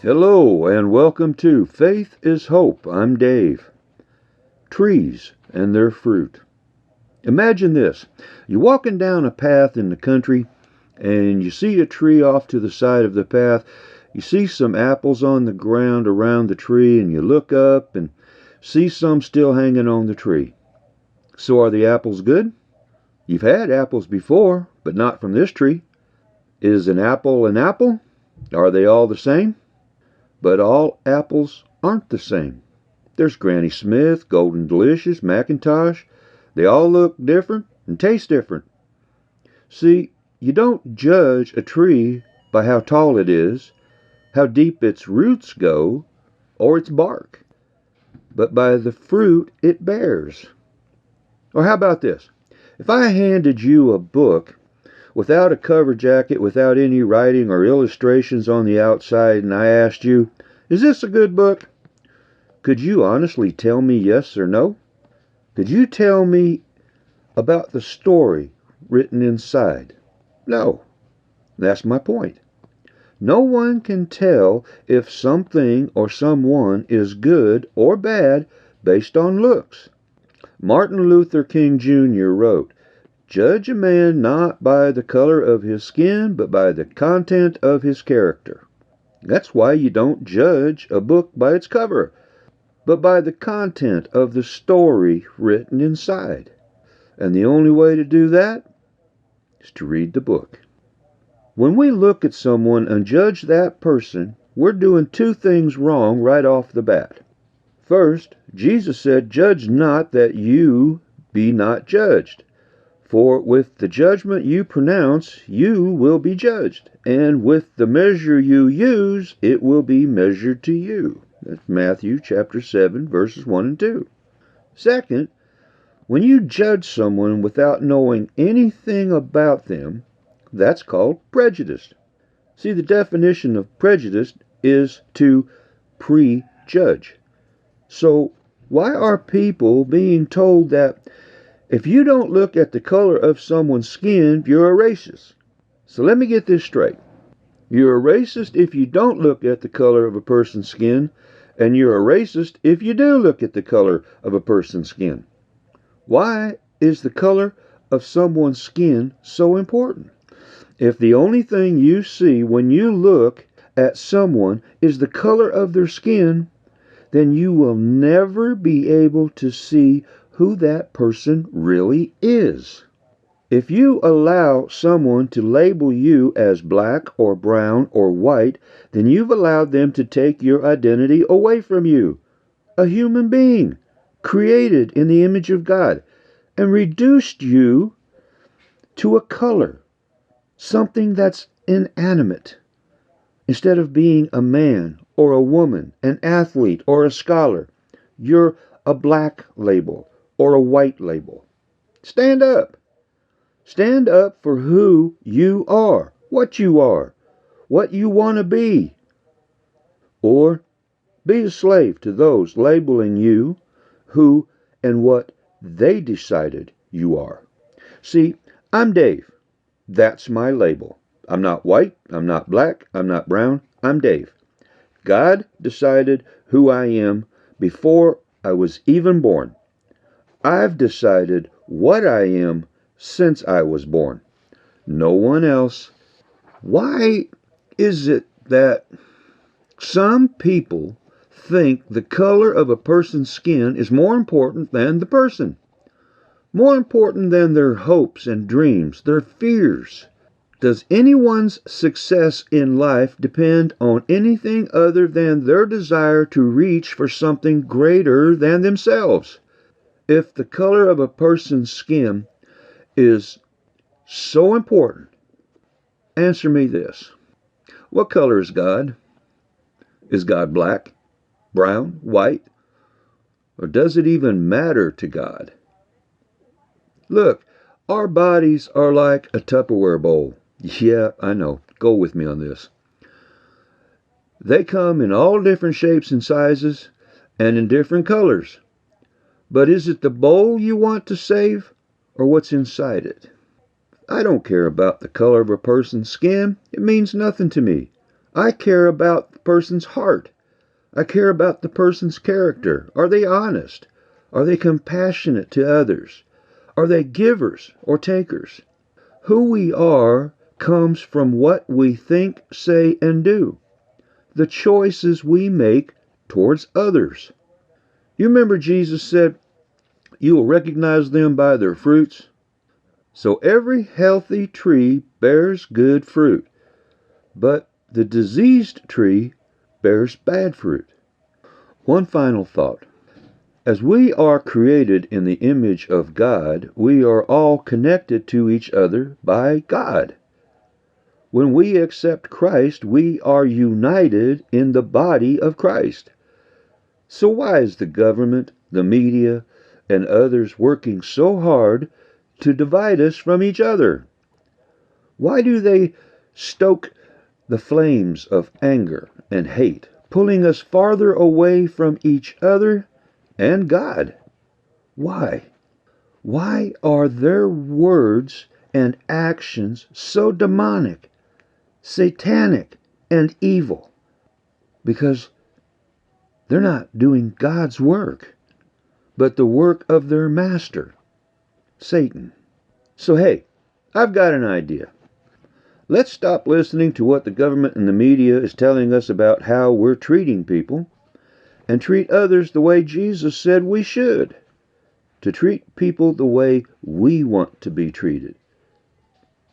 Hello and welcome to Faith is Hope. I'm Dave. Trees and their fruit. Imagine this. You're walking down a path in the country and you see a tree off to the side of the path. You see some apples on the ground around the tree and you look up and see some still hanging on the tree. So are the apples good? You've had apples before, but not from this tree. Is an apple an apple? Are they all the same? But all apples aren't the same. There's Granny Smith, Golden Delicious, Macintosh. They all look different and taste different. See, you don't judge a tree by how tall it is, how deep its roots go, or its bark, but by the fruit it bears. Or how about this? If I handed you a book without a cover jacket, without any writing or illustrations on the outside, and I asked you, is this a good book? Could you honestly tell me yes or no? Could you tell me about the story written inside? No. That's my point. No one can tell if something or someone is good or bad based on looks. Martin Luther King Jr. wrote, "Judge a man not by the color of his skin, but by the content of his character." That's why you don't judge a book by its cover, but by the content of the story written inside. And the only way to do that is to read the book. When we look at someone and judge that person, we're doing two things wrong right off the bat. First, Jesus said, "Judge not that you be not judged. For with the judgment you pronounce, you will be judged. And with the measure you use, it will be measured to you." That's Matthew chapter 7, verses 1 and 2. Second, when you judge someone without knowing anything about them, that's called prejudice. See, the definition of prejudice is to prejudge. So, why are people being told that if you don't look at the color of someone's skin, you're a racist? So let me get this straight. You're a racist if you don't look at the color of a person's skin, and you're a racist if you do look at the color of a person's skin. Why is the color of someone's skin so important? If the only thing you see when you look at someone is the color of their skin, then you will never be able to see who that person really is. If you allow someone to label you as black or brown or white, then you've allowed them to take your identity away from you, a human being created in the image of God, and reduced you to a color, something that's inanimate. Instead of being a man or a woman, an athlete or a scholar, you're a black label or a white label. Stand up. Stand up for who you are, what you want to be. Or be a slave to those labeling you who and what they decided you are. See, I'm Dave. That's my label. I'm not white, I'm not black, I'm not brown, I'm Dave. God decided who I am before I was even born. I've decided what I am since I was born. No one else. Why is it that some people think the color of a person's skin is more important than the person? More important than their hopes and dreams, their fears? Does anyone's success in life depend on anything other than their desire to reach for something greater than themselves? If the color of a person's skin is so important, answer me this. What color is God? Is God black, brown, white? Or does it even matter to God? Look, our bodies are like a Tupperware bowl. Yeah, I know. Go with me on this. They come in all different shapes and sizes and in different colors. But is it the bowl you want to save or what's inside it? I don't care about the color of a person's skin. It means nothing to me. I care about the person's heart. I care about the person's character. Are they honest? Are they compassionate to others? Are they givers or takers? Who we are comes from what we think, say, and do. The choices we make towards others. You remember Jesus said, "You will recognize them by their fruits." So every healthy tree bears good fruit, but the diseased tree bears bad fruit. One final thought. As we are created in the image of God, we are all connected to each other by God. When we accept Christ, we are united in the body of Christ. So why is the government, the media, and others working so hard to divide us from each other? Why do they stoke the flames of anger and hate, pulling us farther away from each other and God? Why? Why are their words and actions so demonic, satanic, and evil? Because they're not doing God's work, but the work of their master, Satan. So hey, I've got an idea. Let's stop listening to what the government and the media is telling us about how we're treating people and treat others the way Jesus said we should. To treat people the way we want to be treated.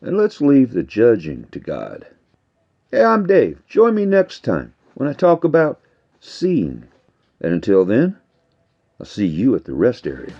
And let's leave the judging to God. Hey, I'm Dave. Join me next time when I talk about seeing. And until then, I'll see you at the rest area.